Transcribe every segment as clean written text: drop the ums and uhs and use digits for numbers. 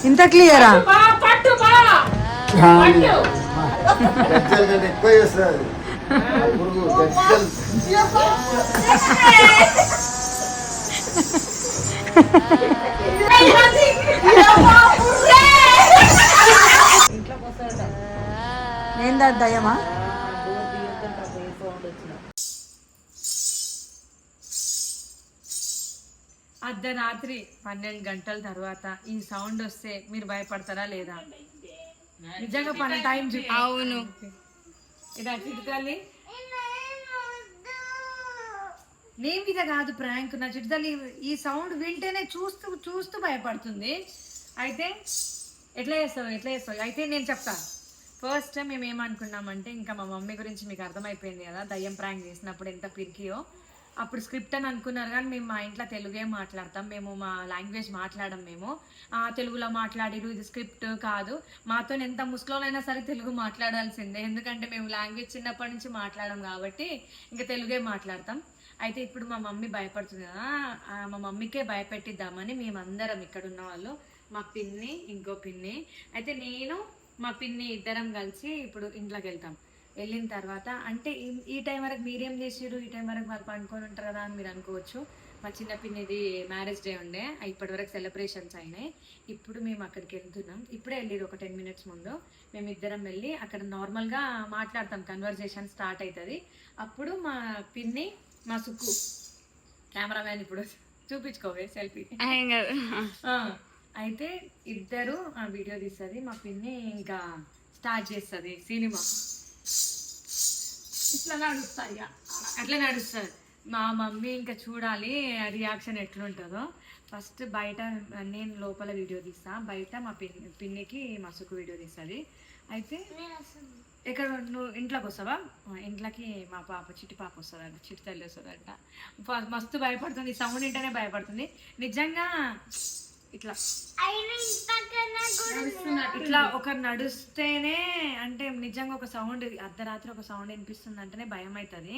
ఇంత క్లియరా? ఎక్కువ చేస్తుంది ఏందా దయ్యమా? అర్ధరాత్రి 12 గంటల తర్వాత ఈ సౌండ్ వస్తే మీరు భయపడతారా లేదా? నిజంగా పని టైం అవును. ఇది చిట్టుతల్లి నీ మీద కాదు ప్రాంక్. నా చిట్టుతల్లి ఈ సౌండ్ వింటేనే చూస్తూ చూస్తూ భయపడుతుంది. అయితే ఎట్లా చేస్తావు? అయితే నేను చెప్తాను. ఫస్ట్ మేము ఏమనుకున్నామంటే, ఇంకా మా మమ్మీ గురించి మీకు అర్థమైపోయింది కదా, దయ్యం ప్రాంక్ చేసినప్పుడు ఎంత పిరికియో. అప్పుడు స్క్రిప్ట్ అని అనుకున్నారు, కానీ మేము మా ఇంట్లో తెలుగే మాట్లాడతాం. మేము మా లాంగ్వేజ్ మాట్లాడడం. మేము తెలుగులో మాట్లాడిరు, ఇది స్క్రిప్ట్ కాదు. మాతో ఎంత ముస్లింలైనా సరే తెలుగు మాట్లాడాల్సిందే, ఎందుకంటే మేము లాంగ్వేజ్ చిన్నప్పటి నుంచి మాట్లాడడం కాబట్టి ఇంకా తెలుగే మాట్లాడతాం. అయితే ఇప్పుడు మా మమ్మీ భయపడుతుంది కదా, మా మమ్మీకే భయపెట్టిద్దామని మేమందరం ఇక్కడ ఉన్న వాళ్ళు, మా పిన్ని, ఇంకో పిన్ని, అయితే నేను మా పిన్ని ఇద్దరం కలిసి ఇప్పుడు ఇంట్లోకి వెళ్తాం. వెళ్ళిన తర్వాత అంటే ఈ టైం వరకు మీరేం చేసారు, ఈ టైం వరకు వాళ్ళు పండుకొని ఉంటారు కదా అని మీరు అనుకోవచ్చు. మా చిన్న పిన్నిది మ్యారేజ్ డే ఉండే, ఇప్పటి వరకు సెలబ్రేషన్స్ అయినాయి. ఇప్పుడు మేము అక్కడికి వెళ్తున్నాం. ఇప్పుడే వెళ్ళిరు ఒక 10 minutes ముందు. మేము ఇద్దరం వెళ్ళి అక్కడ నార్మల్గా మాట్లాడతాం, కన్వర్జేషన్ స్టార్ట్ అవుతుంది. అప్పుడు మా పిన్ని, మా సుక్కు కెమెరామ్యాన్ ఇప్పుడు చూపించుకోవే సెల్ఫీ. అయితే ఇద్దరు ఆ వీడియో తీస్తుంది, మా పిన్ని ఇంకా స్టార్ట్ చేస్తుంది సినిమా. ఇట్లా నడుస్తాయి, అట్లా నడుస్తుంది. మా మమ్మీ ఇంకా చూడాలి రియాక్షన్ ఎట్లుంటుందో. ఫస్ట్ బయట నేను లోపల వీడియో తీస్తా, బయట మా పిన్నికి మసుకు వీడియో తీస్తుంది. అయితే ఇక్కడ నువ్వు ఇంట్లోకి వస్తావా? ఇంట్లోకి మా పాప చిట్టి పాప వస్తుందంట, చిట్టి తల్లి వస్తుందంట. మస్తు భయపడుతుంది, సౌండ్ వింటేనే భయపడుతుంది. నిజంగా ఇట్లా ఇట్లా ఒకరు నడుస్తేనే అంటే నిజంగా ఒక సౌండ్, అర్ధరాత్రి ఒక సౌండ్ వినిపిస్తుంది అంటేనే భయం అవుతుంది.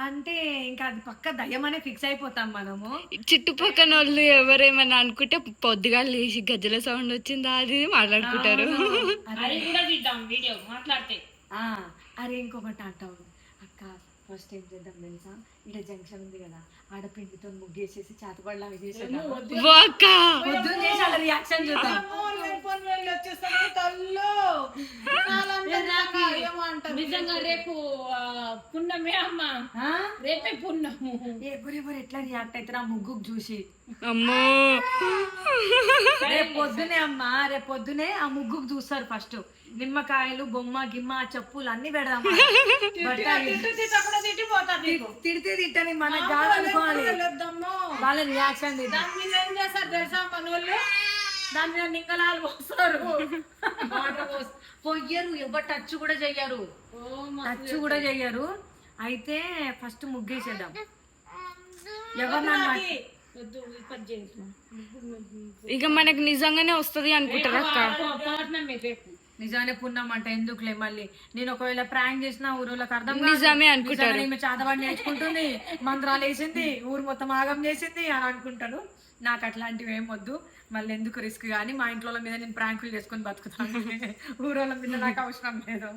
అంటే ఇంకా అది పక్క దయ్యం అనే ఫిక్స్ అయిపోతాం మనము. చుట్టుపక్కల వాళ్ళు ఎవరేమన్నా అనుకుంటే పొద్దుగా లేచి గజ్జల సౌండ్ వచ్చిందా అది మాట్లాడుకుంటారు. అరే ఇంకొకటి అంటావు అక్క, ఫస్ట్ ఏం చేద్దాం తెలుసా, ఇక్కడ జంక్షన్ ఉంది కదా, ఆడపిండితో ముగ్గేసేసి చేతపడలాగా చేసేద్దాం. పొద్దున్న చేసి అలా రియాక్షన్ చూద్దాం. నిజంగా రేపు పున్నమే అమ్మ, రేపే పున్నము. ఎవరెవరు ఎట్లా రియాక్ట్ అవుతారు ఆ ముగ్గుకు చూసి. అమ్మో రేపు పొద్దునే ఆ ముగ్గుకు చూస్తారు. ఫస్ట్ నిమ్మకాయలు, బొమ్మ, గిమ్మ, చెప్పులు అన్ని పెడదాం. తిడితే తిట్టని మనకు కాదనుకోవాలి, వాళ్ళ రియాక్షన్ ఏం చేస్తారు తెలుసా మన వాళ్ళు? దాని మీద నింగలాలు పోస్తారు, పొయ్యరు, ఎవరు టచ్ కూడా చెయ్యరు. అయితే ఫస్ట్ ముగ్గేసేద్దాం. ఎవరు ఇక మనకు నిజంగానే వస్తుంది అనుకుంటారు అక్క. నిజానే పుణ్యం అంట, ఎందుకులే మళ్ళీ నేను ఒకవేళ ప్రాంక్ చేసిన ఊరోళ్ళకి అర్థం నిజమే అనుకుంటారు. చాదవాడిని నేర్చుకుంటుంది, మంత్రాలు వేసింది, ఊరు మొత్తం ఆగం చేసింది అని అనుకుంటారు. నాకు అట్లాంటివి ఏం వద్దు, మళ్ళీ ఎందుకు రిస్క్. కానీ మా ఇంట్లో మీద నేను ప్రాంకులు చేసుకొని బతుకుతాను, ఊరోళ్ళ మీద నాకు అవసరం లేదు.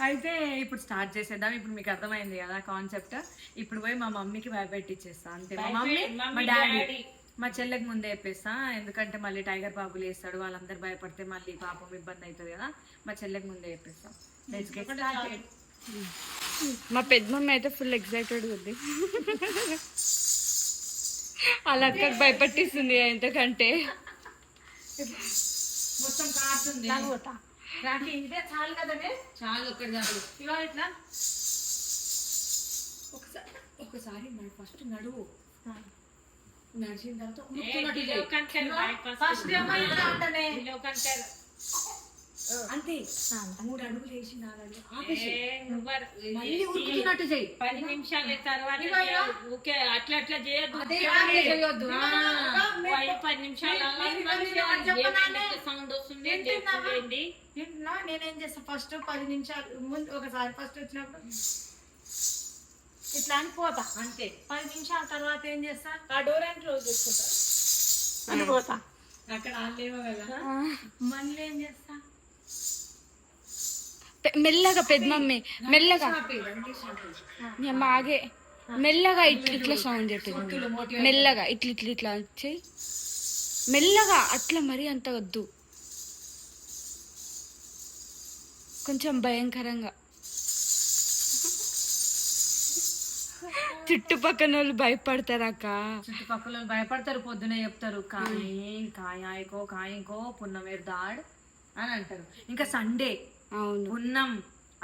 అయితే ఇప్పుడు స్టార్ట్ చేసేద్దాం. ఇప్పుడు మీకు అర్థమైంది కదా కాన్సెప్ట్. ఇప్పుడు పోయి మా మమ్మీకి భయపెట్టిచ్చేస్తా అంతే. మా మమ్మీ, మా డాడీ, మా చెల్లెకి ముందే చెప్పేస్తా, ఎందుకంటే మళ్ళీ టైగర్ బాబులు వేస్తాడు, వాళ్ళందరూ భయపడితే మళ్ళీ పాపం ఇబ్బంది అవుతుంది కదా. మా చెల్లెకి ముందే చెప్పేస్తా. మా పెద్ద మమ్మీ అయితే ఫుల్ ఎక్సైటెడ్ ఉంది, అలా అక్కకి భయపట్టిస్తుంది ఎంతకంటే. మొత్తం కారుతుంది, చాలు కదనే, చాలు ఒక్కటి చాలు. ఇవాళ ఇట్లా ఒకసారి ఫస్ట్ నడువు, నడిచిన తర్వాత అంతే 3 అడుగులు వేసి 4 అడుగులు మళ్ళీ ఉరుకుతున్నట్టు చెయ్యి. 10 నిమిషాల తర్వాత అట్లా అట్లా చేయొద్దు, 10 నిమిషాల సౌండ్ వస్తుంది. నేనేం చేస్తా, ఫస్ట్ 10 నిమిషాలు ముందు ఒకసారి ఫస్ట్ వచ్చినప్పుడు ఇట్లా అని పోతా అంతే. 10 నిమిషాల తర్వాత ఏం చేస్తా, ఆ డోర్ అని క్లోజ్ చేసుకుంటా అని పోతా. అక్కడ ఆలేమో కదా. మళ్ళీ ఏం చేస్తా, మెల్లగా పెద్ద మమ్మీ మెల్లగా మాగే మెల్లగా ఇట్లా సౌండ్ చెప్పింది. మెల్లగా ఇట్లా వచ్చి మెల్లగా అట్లా మరీ అంత వద్దు, కొంచెం భయంకరంగా. చుట్టుపక్కల వాళ్ళు భయపడతారు అక్క. చుట్టుపక్కల భయపడతారు, పొద్దునే చెప్తారు కాయకో పున్నమేరు దాడ్ అని అంటారు. ఇంకా సండే, అవును పున్నం,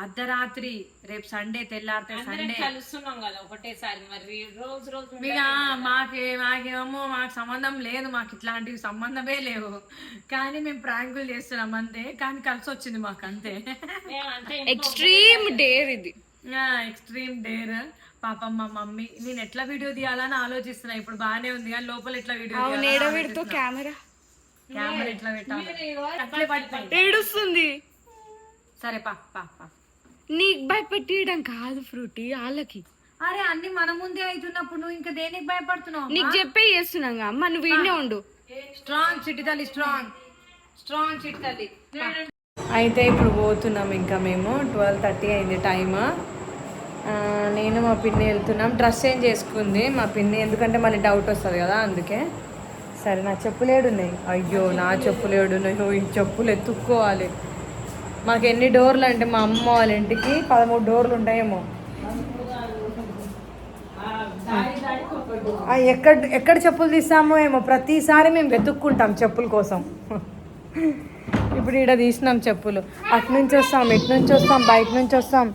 అర్ధరాత్రి, రేపు సండే తెల్లారితే సండే కలుస్తున్నాం కదా ఒకటేసారి. మరి రోజు రోజు ఇక మాకేమో మాకు సంబంధం లేదు, మాకు ఇట్లాంటివి సంబంధమే లేవు, కానీ మేము ప్రాంకులు చేస్తున్నాం అంతే. కానీ కలిసి వచ్చింది మాకు అంతే. ఎక్స్ట్రీమ్ డేర్ ఇది, ఎక్స్ట్రీమ్ డేర్. పాపం మా మమ్మీ నేను ఎట్లా వీడియో తీయాలని ఆలోచిస్తున్నా. ఇప్పుడు బాగానే ఉంది కానీ లోపల ఎట్లా వీడియో నేడవిడితో కెమెరా ఎట్లా పెట్టాలి, ఏడుస్తుంది. సరే పా పా పా. నీకు భయపెట్టడం కాదు ఫ్రూటీ, వాళ్ళకి. అరే అన్ని మన ముందే అవుతున్నప్పుడు నువ్వు ఇంకా దేనికి భయపడుతున్నావు? నీకు చెప్పే చేస్తున్నాగా అమ్మ, నువ్వు వీడినే ఉండు. స్ట్రాంగ్ చిట్టి తల్లి, స్ట్రాంగ్ చిట్టి తల్లి. అయితే ఇప్పుడు పోతున్నాం ఇంకా మేము. 12:30 అయింది టైమ్. నేను మా పిన్ని వెళ్తున్నాం. డ్రెస్ చేంజ్ చేసుకుంది మా పిన్ని, ఎందుకంటే మళ్ళీ డౌట్ వస్తుంది కదా అందుకే. సరే నా చెప్పులు ఏడున్నాయి? అయ్యో నా చెప్పులు ఏడున్నాయో, ఈ చెప్పులు ఎత్తుక్కోవాలి. మాకు ఎన్ని డోర్లు అంటే మా అమ్మ వాళ్ళ ఇంటికి 13 డోర్లు ఉంటాయేమో. ఎక్కడ చెప్పులు తీస్తామో ఏమో, ప్రతిసారి మేము వెతుక్కుంటాం చెప్పుల కోసం. ఇప్పుడు ఇక్కడ తీసినాం చెప్పులు. అటు నుంచి వస్తాం, ఇటు నుంచి వస్తాం, బయట నుంచి వస్తాం.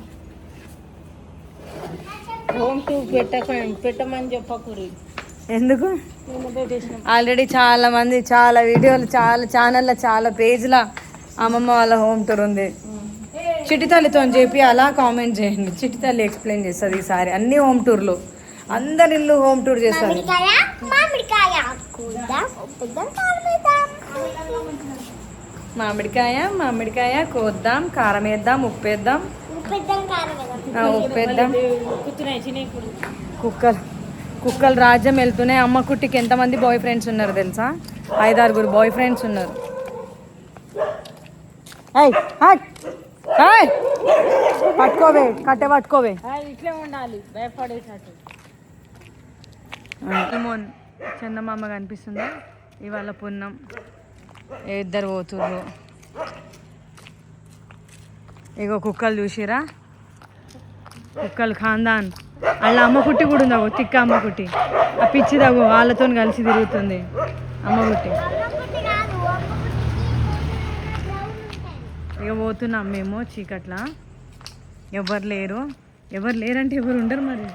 హోమ్ టూర్ పెట్టమని చెప్పకూరి. ఎందుకు? ఆల్రెడీ చాలా మంది, చాలా వీడియోలు, చాలా ఛానల్లో, చాలా పేజ్ల అమ్మమ్మ వాళ్ళ హోమ్ టూర్ ఉంది. చిట్టి తల్లితో చెప్పి అలా కామెంట్ చేయండి. చిట్టి తల్లి ఎక్స్ప్లెయిన్ చేస్తుంది ఈసారి అన్ని హోమ్ టూర్లు. అందరి ఇల్లు హోమ్ టూర్ చేస్తారు. మామిడికాయ కోద్దాం, కారం వేద్దాం, ఉప్పు వేద్దాం. కుక్కలు రాజ్యం వెళ్తున్నాయి. అమ్మ కుట్టికి ఎంతమంది బాయ్ ఫ్రెండ్స్ ఉన్నారు తెలుసా? 5-6 బాయ్ ఫ్రెండ్స్ ఉన్నారు. పట్టుకోవే, కట్టె పట్టుకోవే. ఇట్లే ఉండాలి, భయపడేటట్టు. ఇమోన్ చందమామ కనిపిస్తుందా? ఇవాళ పున్నం. ఇద్దరు పోతుర్రు. ఇగో కుక్కలు చూసిరా, కుక్కలు ఖాందాన్. వాళ్ళ అమ్మ కుట్టి కూడా ఉందా, తిక్క అమ్మ కుట్టి. ఆ పిచ్చిదగు వాళ్ళతో కలిసి తిరుగుతుంది అమ్మ కుట్టి. ఇక పోతున్నాం మేము చీకట్ల. ఎవరు లేరంటే ఎవరు ఉండరు మరి,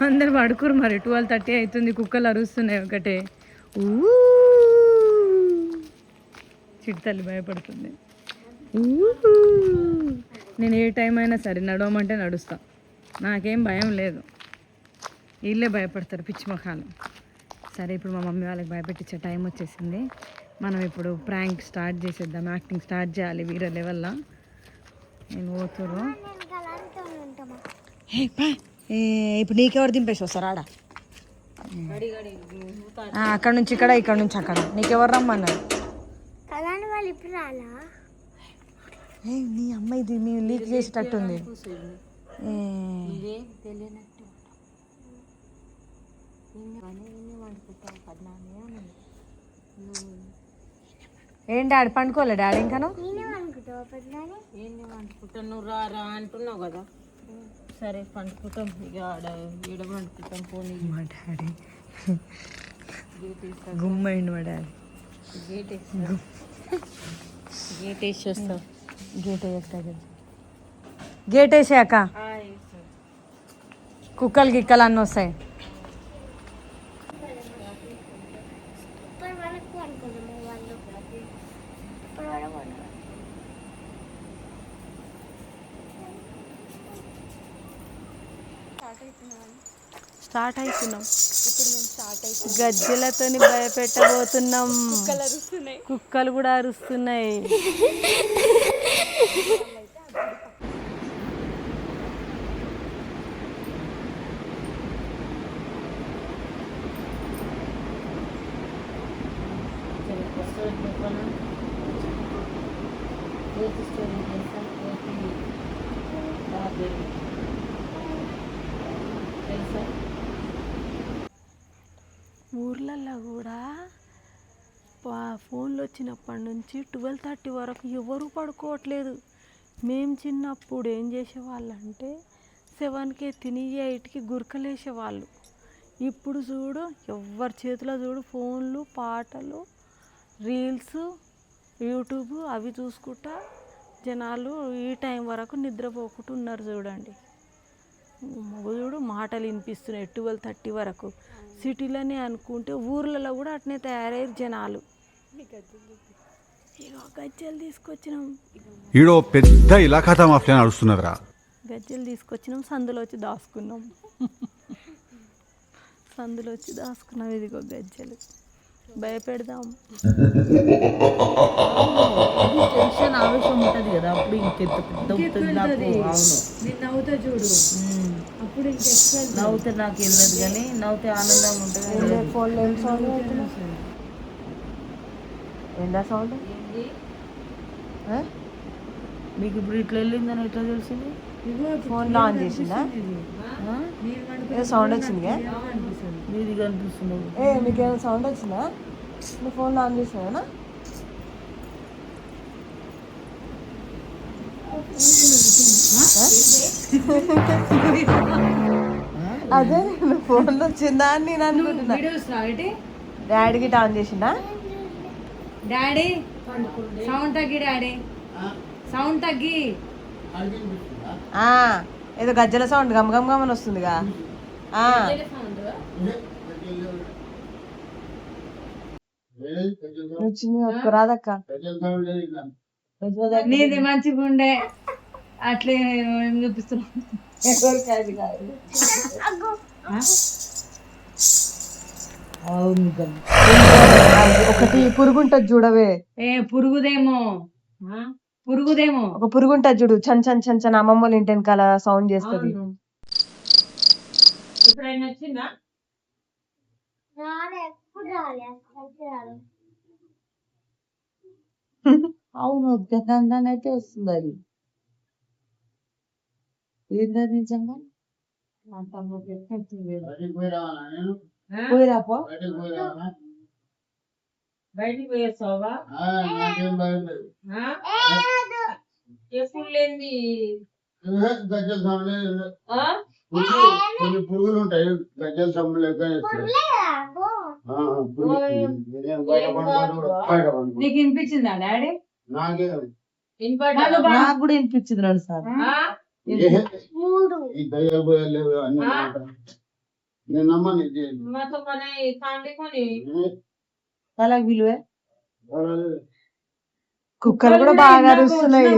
అందరు పడుకురు మరి. 12:30 అవుతుంది, కుక్కలు అరుస్తున్నాయి ఒకటే. చిట్టి తల్లి భయపడుతుంది. నేను ఏ టైం అయినా సరే నడవమంటే నడుస్తా, నాకేం భయం లేదు. వీళ్ళే భయపడతారు పిచ్చి మొఖాలు. సరే ఇప్పుడు మా మమ్మీ వాళ్ళకి భయపెట్టించే టైం వచ్చేసింది. మనం ఇప్పుడు ప్రాంక్ స్టార్ట్ చేసేద్దాం, యాక్టింగ్ స్టార్ట్ చేయాలి వీరే లెవెల్లో. నేను పోతురు. ఇప్పుడు నీకెవరు దింపేసి వస్తారు ఆడ? అక్కడ నుంచి ఇక్కడ నుంచి అక్కడ. నీకెవరు రమ్మన్నారు? నీ అమ్మ ఇది మేము లీక్ చేసేటట్టుంది. ఏం డాడీ పండుకోలే? డాడీ ఇంకా నువ్వు రా అంటున్నావు కదా. సరే పండుకుంటాం, ఇక ఈడ పండుకుంటాం. పోనీ మా డాడీ గుమ్మైండు. మా డాడీ గేట్ వేసేస్తాం. గేట్ వేసాక కుక్కలు గిక్కలు అన్నీ వస్తాయి. స్టార్ట్ అవుతున్నాం గజ్జలతో భయపెట్టబోతున్నాం. కుక్కలు కూడా అరుస్తున్నాయి. ఊర్లలో కూడా ఫోన్లు వచ్చినప్పటి నుంచి 12:30 వరకు ఎవరు పడుకోవట్లేదు. మేము చిన్నప్పుడు ఏం చేసేవాళ్ళంటే 7కే తిని 8కి గురకలేసేవాళ్ళు. ఇప్పుడు చూడు ఎవరి చేతిలో చూడు ఫోన్లు, పాటలు, రీల్స్, యూట్యూబ్ అవి చూసుకుంటా జనాలు ఈ టైం వరకు నిద్రపోకుండా ఉన్నారు. చూడండి చూడు మాటలు వినిపిస్తున్నాయి 12:30 వరకు. సిటీలోనే అనుకుంటే ఊర్లలో కూడా అట్నే తయారయ్యారు జనాలు. ఇక గజ్జలు తీసుకొచ్చినాం, ఈడో పెద్ద ఇలాఖాతా మాఫియా నడుస్తున్నదిరా. గజ్జలు తీసుకొచ్చినాం, సందులో వచ్చి దాచుకున్నాం. సందులో వచ్చి దాచుకున్నాం. ఇదిగో గజ్జలు భయపెడదాం. టెన్షన్ ఆవేశం ఉంటది కదా, అప్పుడు ఇంకెంత పెద్ద అవుతుంది నాకు. అవును, నేను నవ్వుతా చూడు, అప్పుడు ఇంకెక్కువ నవ్వుతే నాకు వెళ్ళదు కానీ నవ్వుతే ఆనందం ఉంటుంది. ఫోన్లో ఏం సౌండ్ ఏందా సౌండ్? మీకు ఇప్పుడు ఇట్లా వెళ్ళిందని ఎట్లా తెలిసింది? ఫోన్లో ఆన్ చేసిందా? సౌండ్ వచ్చిందిగా? మీది కనిపిస్తుంది. మీకేమైనా సౌండ్ వచ్చిందా? మీ ఫోన్లో ఆన్ చేసినా? అదే ఫోన్లో వచ్చిందా అని నేను అనుకుంటున్నా. డాడీ గిట్ట ఆన్ చేసిందా? డాడీ సౌండ్ తగ్గి, డాడీ సౌండ్ తగ్గి. ఏదో గజ్జల సౌండ్ గమ్ గమ్ గమని వస్తుందిగా. రాదక్క నీది మంచిగా ఉండే అట్లే చూపిస్తున్నా. ఒకటి పురుగు ఉంటది చూడవే. పురుగుదేమో ఒక పురుగు ఉంటది చూడు, చన్ చన్ చన్ చన్ అమ్మమ్మ వాళ్ళ ఇంటి వెనకాల సౌండ్ చేస్తుంది. అవును, అయితే వస్తుంది అది. ఏంటది నిజంగా? పోయిరాపో, బయటికి పోయేస్తావా? ఎప్పుడు లేని కొన్ని పురుగులు ఉంటాయి గజ్జల సమ్ము లెక్క. నీకు వినిపించిందా డాడీ? నాకే నాకు కూడా వినిపించింది 2 సార్లు. ఈ దయ్యాలు పోయాలు లేవు అన్ని నేను నమ్మని. తలకు విలువే. కుక్కలు కూడా బాగా అరుస్తున్నాయి.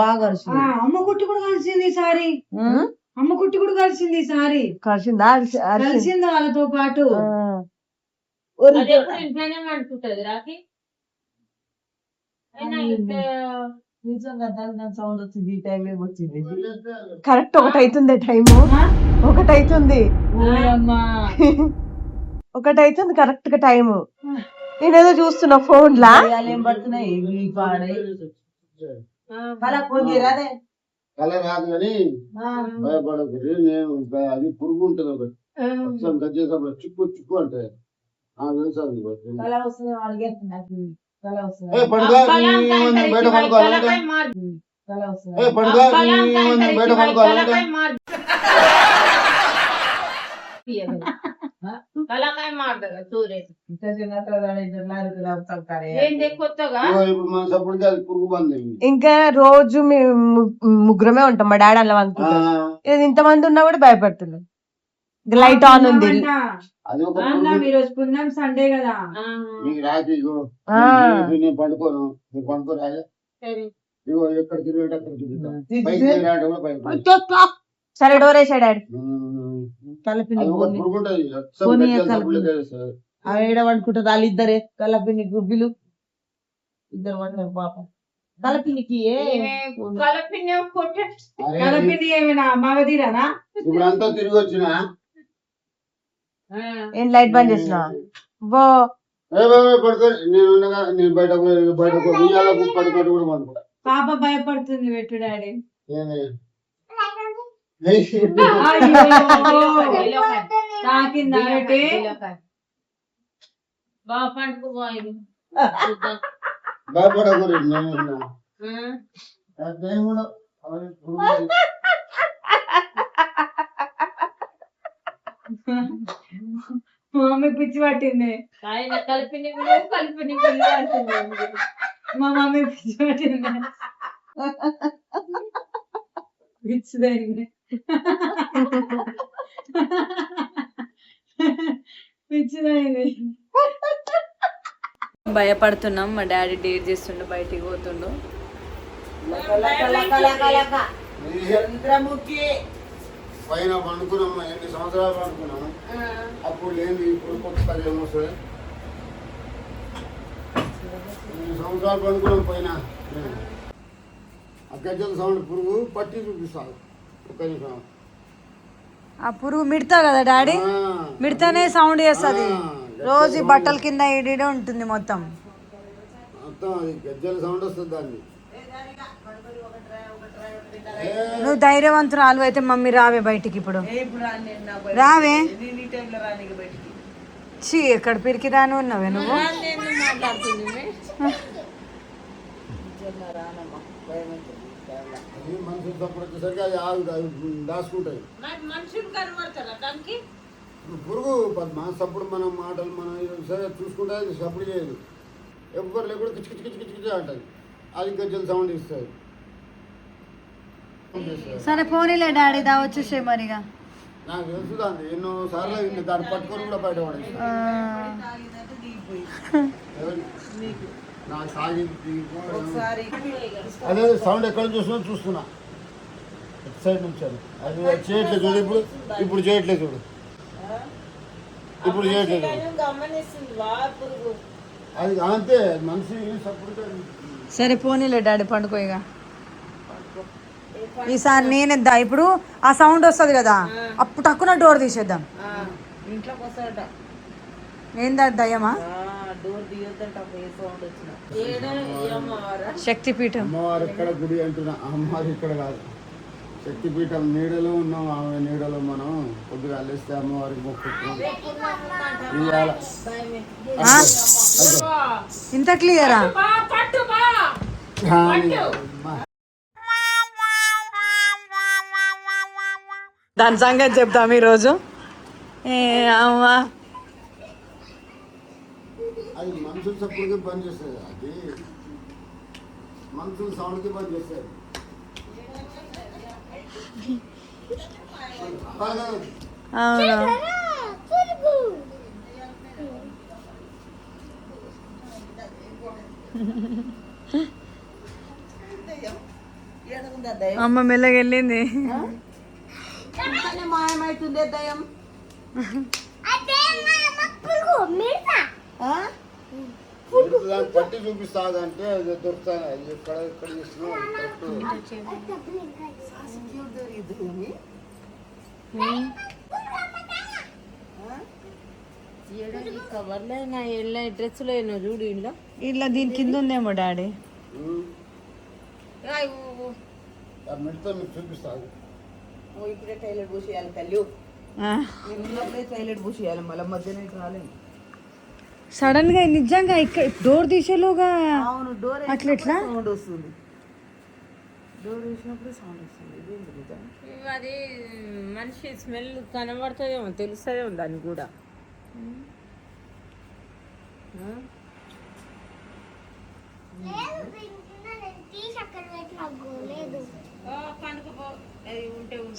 బాగా అరుస్తుంది. అమ్మ కుట్టి కూడా కలిసింది ఈసారి. అమ్మ కుట్టి కూడా కలిసింది ఈసారి. కలిసిందా? కలిసింది వాళ్ళతో పాటు. ఇంట్లోనే అంటుంటది రాకి. నిజంగా సౌండ్ వచ్చింది, ఈ టైం వచ్చింది. కరెక్ట్ 1 అవుతుంది టైము. 1 అవుతుంది, 1 అవుతుంది కరెక్ట్ గా టైము. నేనేదో చూస్తున్నా ఫోన్ లా. ఏం పడుతున్నాయి కళ రాదు కానీ భయపడకూడదు. నేను అది పురుగు ఉంటుంది ఒకటి, గజ్జేసప్పుడు చిక్కు చిక్కు అంటే కళ వస్తుంది వాళ్ళకి. కళ వస్తుంది, బయట పడుకోవాలి. కళ వస్తుంది. బయట పడుకోవాలి. ఇంకా రోజు మేము ముగ్గురమే ఉంటాం. మా డాడీ అలా అనుకుంటాం. ఇంతమంది ఉన్నా కూడా భయపడుతున్నాం. లైట్ ఆన్ ఉంది. ఈరోజు పుణ్యం సండే కదా. నేను పడుకోను, నువ్వు పడుకోరాలే. ఎక్కడ తిరిగేట సరే డోర్ వేసా డాడీ. కలపిని పురుగుంటది. ఏడ వండుకుంటారు వాళ్ళిద్దరే. కలపిని గుబ్బిలు ఇద్దరు వంటారు పాప. కలపినికి కలపింది ఏమైనా మగధీరానా? ఇప్పుడు అంతా తిరిగి వచ్చిన ఏం లైట్ బంద్ చేసిన పడుకో. నేను బయట పడుకోటి కూడా పడుకో. పాప భయపడుతుంది పెట్టు డాడీ. తాకిందా పెట్టి? బాగా పండుకోబోయి భయపడకూడదు నేను కూడా మమ్మీ పిచ్చి పట్టింది. ఆయన కలిపి పట్టింది మా మమ్మీ పిచ్చి పట్టింది. పిచ్చిదైంది. పిచ్చిదైంది. భయపడుతున్నాం. మా డాడీ డేట్ చేస్తుండు, బయటికి పోతుండు. పైన పండుకున్నాం, ఎన్ని సంవత్సరాలు పండుకున్నాం. అప్పుడు లేని ఇప్పుడు కొత్తగా ఏమొస్తుంది. ఎన్ని సంవత్సరాలు పండుకున్నాం పైన. అక్కడి సౌండ్ పురుగు పట్టి చూపిస్తాను. ఒక్క నిమిషం. ఆ పురుగు మిడతా కదా డాడీ, మిడతానే సౌండ్ చేస్తుంది. రోజు బట్టల కింద ఈడీడే ఉంటుంది మొత్తం. మొత్తం అది గజ్జల సౌండ్ వస్తుంది దాన్ని. నువ్వు ధైర్యవంతురాలు అయితే మమ్మీ రావే బయటికి ఇప్పుడు. రావే. చీ ఎక్కడ పిరికి దాని ఉన్నావే నువ్వు. మనుషులు తప్పుడు వచ్చేసరికి అది ఆగు, అది దాచుకుంటాయి. పురుగు సప్పుడు మనం మాటలు మనం సరే చూసుకుంటే అది సప్పుడు చేయదు. ఎవ్వరు లేకుండా కిచ్ కిచ్ కిచ్ కిచ్ కిచ్ అంటుంది. అది గజ్జల సౌండ్ ఇస్తుంది. సరే పోనీలే డాడీ, దా వచ్చేసే మరిగా. నాకు తెలుసు దాన్ని ఎన్నో సార్లు దాన్ని పట్టుకొని కూడా బయట పడేసి నాకు సాగి అదే సౌండ్ ఎక్కడ చూస్తున్నా సైడ్ నుంచి. అది చేయట్లేదు చూడు. ఇప్పుడు చేయట్లేదు చూడు. ఇప్పుడు చేయట్లేదు. అది అంతే మనిషి సప్పుడు. సరే పోనీలే డాడీ, పండుకోయిగా. ఈసారి నేనేద్దా. ఇప్పుడు ఆ సౌండ్ వస్తుంది కదా, అప్పుడు తక్కువ డోర్ తీసేద్దాం. ఇంట్లోకి వస్తాడట. ఏందా దయ్యమా? డోర్ తీయొద్దంట. శక్తిపీఠం. అమ్మవారు ఎక్కడ గుడి అంటున్నా, అమ్మవారు ఇక్కడ కాదు. శక్తిపీఠం నీడలో ఉన్నాం. ఆమె నీడలో మనం కొద్దిగా అల్లేస్తే అమ్మవారికి మొక్కుతున్నాం. ఇంత క్లియరా? దాని సంగతి చెప్తాం ఈరోజు. అమ్మా అది మనుషులు సప్పుడుకి బంద్ చేస్తుంది. అది మనుషులు సౌండ్కి బంద్ చేస్తారు. అవునా? అమ్మ మెల్లగా వెళ్ళింది. మాయమైతుందే దయ్యం. పట్టి చూపిస్తాదంటే దొరుకుతాను. ఎక్కడ ఎక్కడ చేస్తున్నావు కవర్లో డ్రెస్సులో చూడు. ఇంట్లో ఇట్లా దీని కింద ఉందేమో డాడీ. మెడతో మీకు చూపిస్తాను. ఇప్పుడే టైలెట్ పూసేయాలి తల్లి. టైలెట్ పూసేయాలి మళ్ళీ మధ్యాహ్నం రాలేదు. సడన్ గా నిజంగా ఇక్కడ డోర్ తీసేలోగా డోర్ అట్లా ఎట్లా సౌండ్ వస్తుంది. డోర్ తీసినప్పుడు సౌండ్ వస్తుంది. అది మనిషి స్మెల్ కనబడుతుందేమో, తెలుస్తుందేమో దానికి కూడా.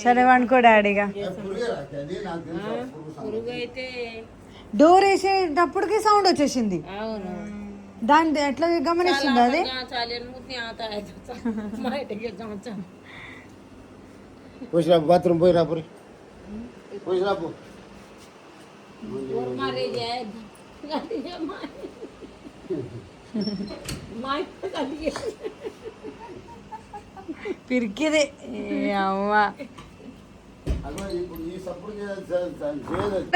సరే అనుకో డాడీగా. పురుగు అయితే డోర్ వేసేటప్పటికి సౌండ్ వచ్చేసింది. అవును. దాన్ని ఎట్లా గమనిస్తుంది అది? పోసిరా బాత్రూమ్ పోయిరా పురి పోసిరా పో. పిరికిది అమ్మా.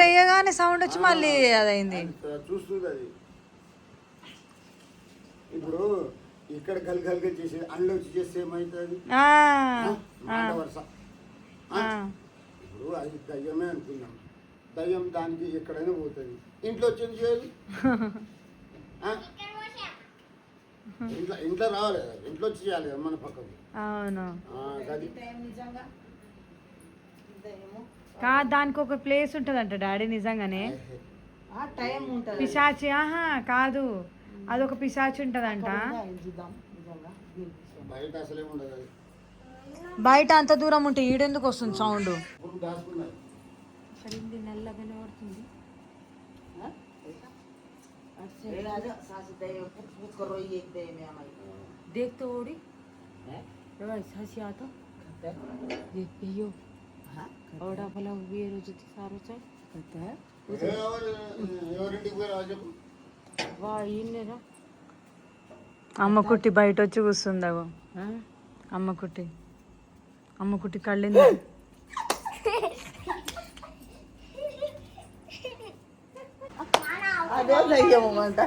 అయ్యగానే సౌండ్ వచ్చి మళ్ళీ అదైంది. చూస్తుంది అది. ఇప్పుడు ఇక్కడ గల్గల్గా చేసేది అందులో వచ్చి చేస్తే ఏమవుతుంది? మాట వరుస. ఇప్పుడు అది దయ్యమే అనుకుందాం. దయ్యం దానికి ఎక్కడైనా పోతుంది. ఇంట్లో వచ్చేది చేయదు. ఇంట్లో రావాలి కదా, ఇంట్లో వచ్చి చేయాలి కదా మన పక్కకు. అవును అది కాదు, దానికి ఒక ప్లేస్ ఉంటుందంట డాడీ నిజంగానే. టైం ఉంటుంది. పిశాచి కాదు, అదొక పిశాచి ఉంటదంట. బయట అసలే ఉండదు అది. బయట అంత దూరం ఉంటే ఈడెందుకు వస్తుంది సౌండ్? పురుగు దాచుకున్నది. నల్లగానే పడుతుంది. देखते ओड़ी हसी आता देखियो ओड़ा भला हुए रोज सारो चाय कहता है ఎవరింటికి పోయి రాజు చెప్పు. वाह इन्हेरा అమ్మ కుట్టి బయట వచ్చి కూర్చుంది. అగో అమ్మ కుట్టి కళ్ళింది. అదే దయ్యం అంట.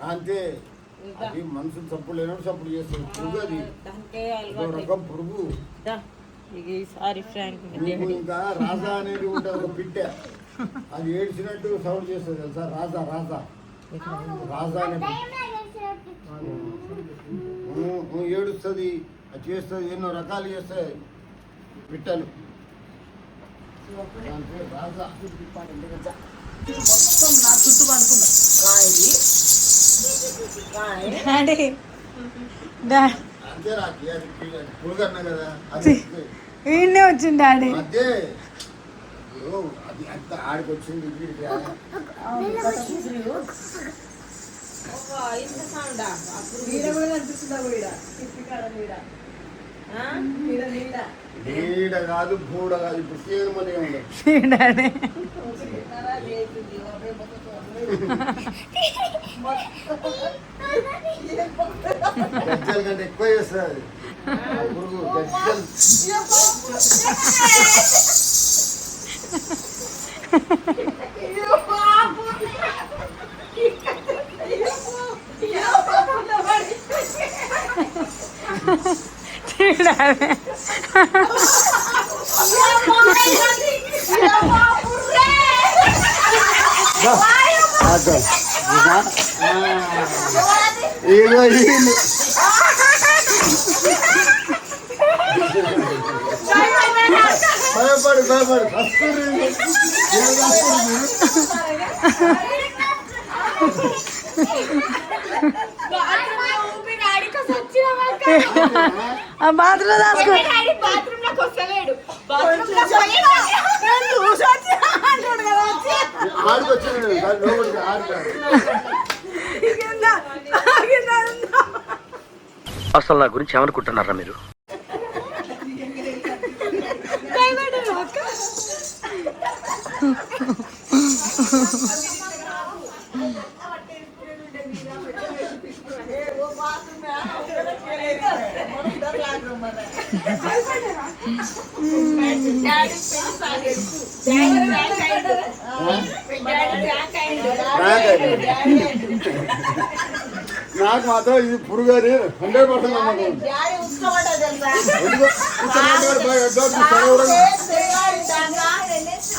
అంతే, అది మనుషులు చప్పుడు లేనప్పుడు చప్పుడు చేస్తుంది. పురుగు అది, ఇదో రకం పురుగు. పురుగు ఇంకా రాజా అనేది ఉంటుంది, ఒక పిట్టె. అది ఏడ్చినట్టు సౌండ్ చేస్తుంది తెలుసా? రాజా రాజా రాజా అనే ఏడుస్తుంది, అది చేస్తుంది, ఎన్నో రకాలు చేస్తాయి పిట్టలు. దాని పేరు రాజా. మొత్తం నా చుట్టూ పడుకున్నా అంతే రాకి, అది పురుగు అన్నా కదా, అది ఈయనే వచ్చింది డాడీ. అదే అది అంత ఆడికి వచ్చింది. వీడికి నీడ కాదు, బూడ కాదు, ఇప్పుడు తీరమనే ఉండదు. డాడీ గజ్జల కంటే ఎక్కువ చేస్తుంది పురుగు. గజ్జలు భయపడు భయపడు బాత్రూమ్ దాచుకో. ఆడికి వచ్చింది లోపలికి ఆడికాడు. అసలు నా గురించి ఏమనుకుంటున్నారా మీరు? నాకు మాత్రం ఇది పురుగు అని 100% నమ్మకం.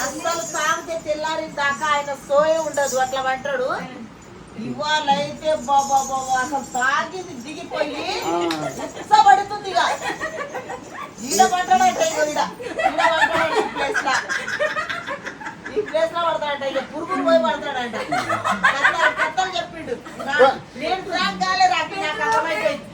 అసలు తాగితే తెల్లారి దాకా ఆయన సోయ ఉండదు, అట్లా అంటాడు. ఇవాళ అయితే బాబా బాబా అసలు తాగింది దిగిపోయి పడుతుంది. ఇక ఈడ పడతాడంట, ఇగో ఈడ పడతాడంట. ఈ ప్లేస్ లో పడతాడంట. ఇక పురుగులు పోయి పడతాడంట. కథలు చెప్పిండు. నేను ట్రాక్ కాలే రాకి, నాకు అర్థమైపోయింది.